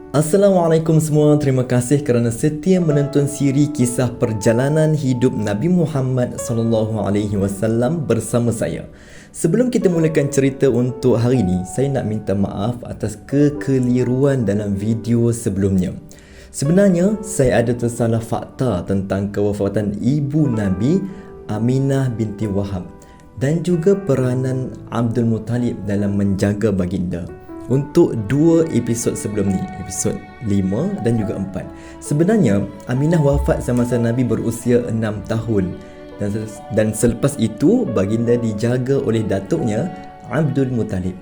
Assalamualaikum semua, terima kasih kerana setia menonton siri kisah perjalanan hidup Nabi Muhammad SAW bersama saya. Sebelum kita mulakan cerita untuk hari ini, saya nak minta maaf atas kekeliruan dalam video sebelumnya. Sebenarnya, saya ada tersalah fakta tentang kewafatan ibu Nabi Aminah binti Wahab dan juga peranan Abdul Muttalib dalam menjaga baginda. Untuk dua episod sebelum ni, episod 5 dan juga 4. Sebenarnya, Aminah wafat semasa Nabi berusia 6 tahun. Dan selepas itu, baginda dijaga oleh datuknya, Abdul Muttalib.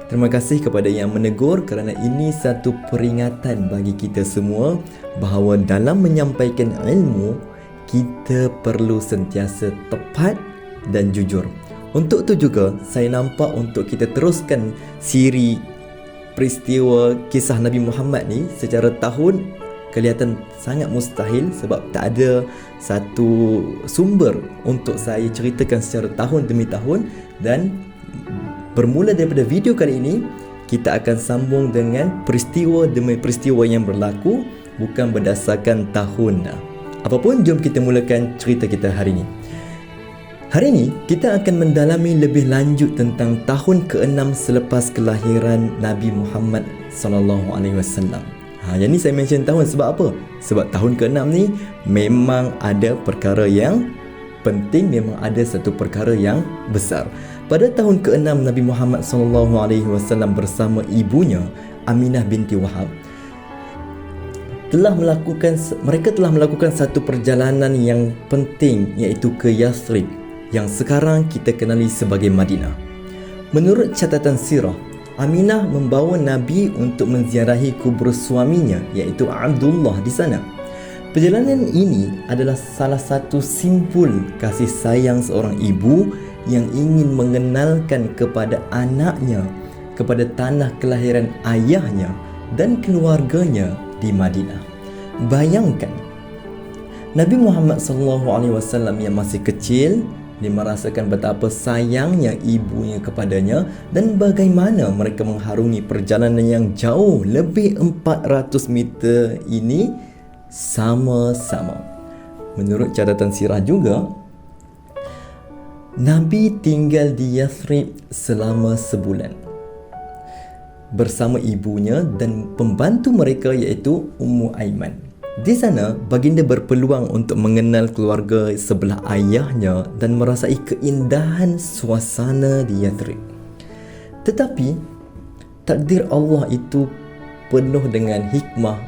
Terima kasih kepada yang menegur kerana ini satu peringatan bagi kita semua bahawa dalam menyampaikan ilmu, kita perlu sentiasa tepat dan jujur. Untuk itu juga, saya nampak untuk kita teruskan siri peristiwa kisah Nabi Muhammad ni secara tahun kelihatan sangat mustahil sebab tak ada satu sumber untuk saya ceritakan secara tahun demi tahun. Dan bermula daripada video kali ini, kita akan sambung dengan peristiwa demi peristiwa yang berlaku, bukan berdasarkan tahun. Apapun, jom kita mulakan cerita kita hari ini. Hari ini, kita akan mendalami lebih lanjut tentang tahun ke-6 selepas kelahiran Nabi Muhammad SAW. Yang ni saya mention tahun sebab apa? Sebab tahun ke-6 ni memang ada perkara yang penting, memang ada satu perkara yang besar. Pada tahun ke-6 Nabi Muhammad SAW bersama ibunya Aminah binti Wahab mereka telah melakukan satu perjalanan yang penting, iaitu ke Yathrib, yang sekarang kita kenali sebagai Madinah. Menurut catatan sirah, Aminah membawa Nabi untuk menziarahi kubur suaminya, iaitu Abdullah di sana. Perjalanan ini adalah salah satu simbol kasih sayang seorang ibu yang ingin mengenalkan kepada anaknya kepada tanah kelahiran ayahnya dan keluarganya di Madinah. Bayangkan, Nabi Muhammad SAW yang masih kecil, dia merasakan betapa sayangnya ibunya kepadanya dan bagaimana mereka mengharungi perjalanan yang jauh lebih 400 meter ini sama-sama. Menurut catatan sirah juga, Nabi tinggal di Yathrib selama sebulan bersama ibunya dan pembantu mereka, iaitu Ummu Aiman. Di sana, baginda berpeluang untuk mengenal keluarga sebelah ayahnya dan merasai keindahan suasana di Yathrib. Tetapi, takdir Allah itu penuh dengan hikmah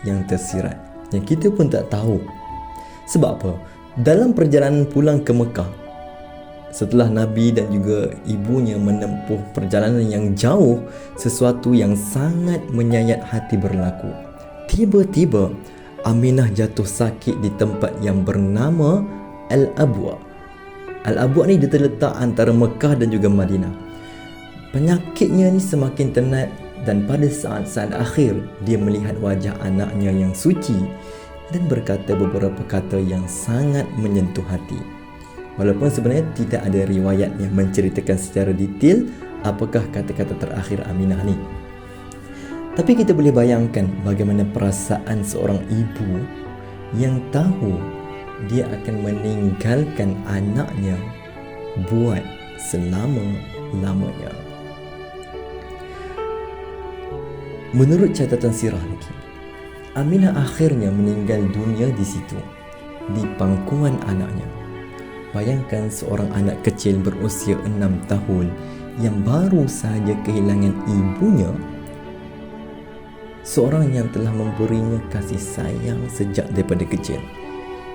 yang tersirat, yang kita pun tak tahu. Sebab apa? Dalam perjalanan pulang ke Mekah, setelah Nabi dan juga ibunya menempuh perjalanan yang jauh, sesuatu yang sangat menyayat hati berlaku. Tiba-tiba, Aminah jatuh sakit di tempat yang bernama Al-Abwa. Al-Abwa ni dia terletak antara Mekah dan juga Madinah. Penyakitnya ni semakin tenat dan pada saat-saat akhir dia melihat wajah anaknya yang suci dan berkata beberapa kata yang sangat menyentuh hati. Walaupun sebenarnya tidak ada riwayat yang menceritakan secara detail apakah kata-kata terakhir Aminah ni. Tapi kita boleh bayangkan bagaimana perasaan seorang ibu yang tahu dia akan meninggalkan anaknya buat selama-lamanya. Menurut catatan sirah lagi, Aminah akhirnya meninggal dunia di situ, di pangkuan anaknya. Bayangkan seorang anak kecil berusia 6 tahun yang baru sahaja kehilangan ibunya, seorang yang telah memberinya kasih sayang sejak daripada kecil,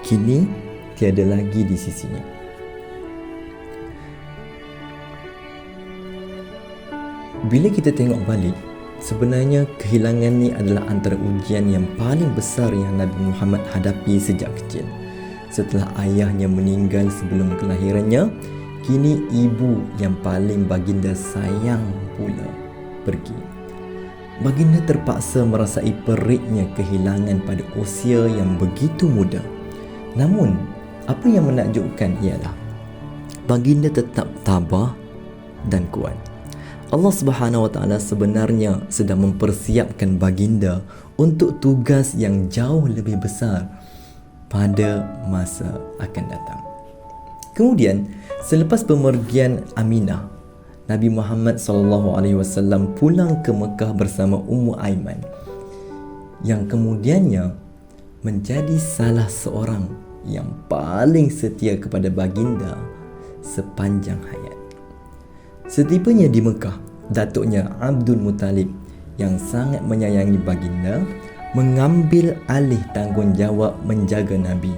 kini tiada lagi di sisinya. Bila kita tengok balik, sebenarnya kehilangan ni adalah antara ujian yang paling besar yang Nabi Muhammad hadapi sejak kecil. Setelah ayahnya meninggal sebelum kelahirannya, kini ibu yang paling baginda sayang pula pergi. Baginda terpaksa merasai peritnya kehilangan pada usia yang begitu muda. Namun, apa yang menakjubkan ialah baginda tetap tabah dan kuat. Allah Subhanahu Wa Taala sebenarnya sedang mempersiapkan baginda untuk tugas yang jauh lebih besar pada masa akan datang. Kemudian, selepas pemergian Aminah, Nabi Muhammad SAW pulang ke Mekah bersama Ummu Aiman, yang kemudiannya menjadi salah seorang yang paling setia kepada baginda sepanjang hayat. Setibanya di Mekah, datuknya Abdul Muttalib yang sangat menyayangi baginda mengambil alih tanggungjawab menjaga Nabi.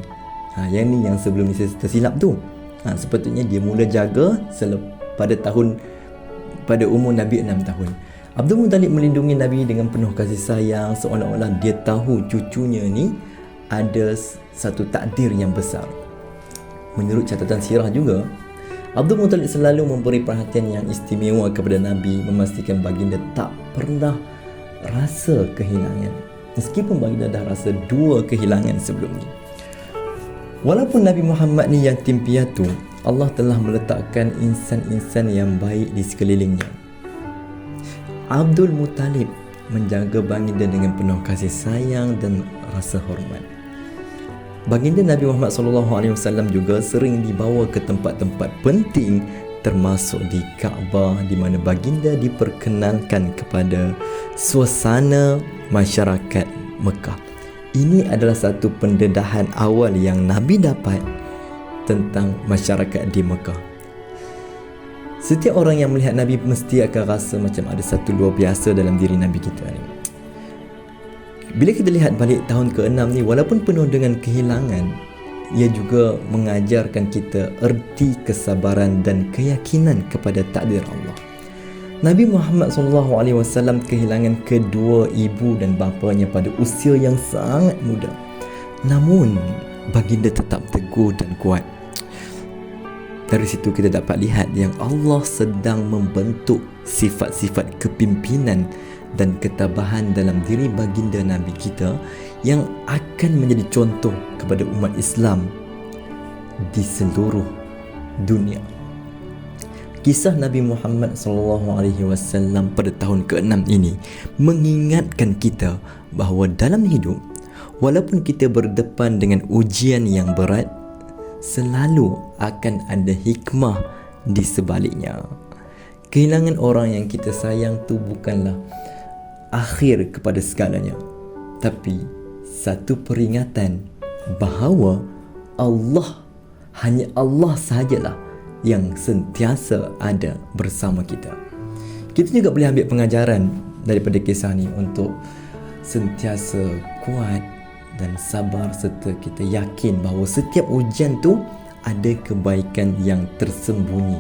Yang ni yang sebelum ni saya tersilap tu. Sepatutnya dia mula jaga pada umur Nabi 6 tahun. Abdul Muttalib melindungi Nabi dengan penuh kasih sayang, seolah-olah dia tahu cucunya ni ada satu takdir yang besar. Menurut catatan sirah juga, Abdul Muttalib selalu memberi perhatian yang istimewa kepada Nabi, memastikan baginda tak pernah rasa kehilangan, meskipun baginda dah rasa 2 kehilangan sebelum ni. Walaupun Nabi Muhammad ni yatim piatu, Allah telah meletakkan insan-insan yang baik di sekelilingnya. Abdul Muttalib menjaga baginda dengan penuh kasih sayang dan rasa hormat. Baginda Nabi Muhammad SAW juga sering dibawa ke tempat-tempat penting, termasuk di Kaabah, di mana baginda diperkenalkan kepada suasana masyarakat Mekah. Ini adalah satu pendedahan awal yang Nabi dapat tentang masyarakat di Mekah. Setiap orang yang melihat Nabi mesti akan rasa macam ada satu luar biasa dalam diri Nabi kita ni. Bila kita lihat balik tahun ke-6 ni, walaupun penuh dengan kehilangan, ia juga mengajarkan kita erti kesabaran dan keyakinan kepada takdir Allah. Nabi Muhammad SAW kehilangan kedua ibu dan bapanya pada usia yang sangat muda. Namun, baginda tetap teguh dan kuat. Dari situ kita dapat lihat yang Allah sedang membentuk sifat-sifat kepimpinan dan ketabahan dalam diri baginda Nabi kita yang akan menjadi contoh kepada umat Islam di seluruh dunia. Kisah Nabi Muhammad SAW pada tahun ke-6 ini mengingatkan kita bahawa dalam hidup, walaupun kita berdepan dengan ujian yang berat, selalu akan ada hikmah di sebaliknya. Kehilangan orang yang kita sayang tu bukanlah akhir kepada segalanya, tapi satu peringatan bahawa hanya Allah sahajalah yang sentiasa ada bersama kita. Kita juga boleh ambil pengajaran daripada kisah ni untuk sentiasa kuat dan sabar, serta kita yakin bahawa setiap ujian tu ada kebaikan yang tersembunyi.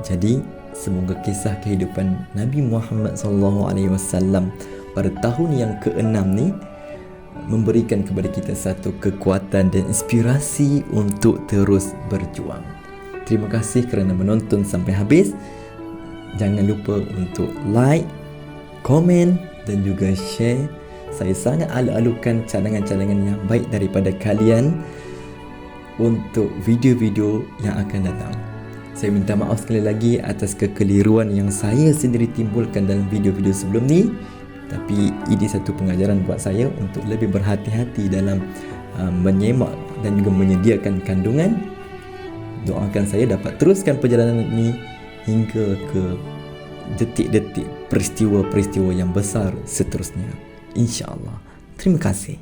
Jadi semoga kisah kehidupan Nabi Muhammad SAW pada tahun yang ke-6 ni memberikan kepada kita satu kekuatan dan inspirasi untuk terus berjuang. Terima kasih kerana menonton sampai habis. Jangan lupa untuk like, komen dan juga share. Saya sangat alu-alukan cadangan-cadangan yang baik daripada kalian untuk video-video yang akan datang. Saya minta maaf sekali lagi atas kekeliruan yang saya sendiri timbulkan dalam video-video sebelum ni. Tapi ini satu pengajaran buat saya untuk lebih berhati-hati dalam menyemak dan juga menyediakan kandungan. Doakan saya dapat teruskan perjalanan ini hingga ke detik-detik peristiwa-peristiwa yang besar seterusnya, InsyaAllah. Terima kasih.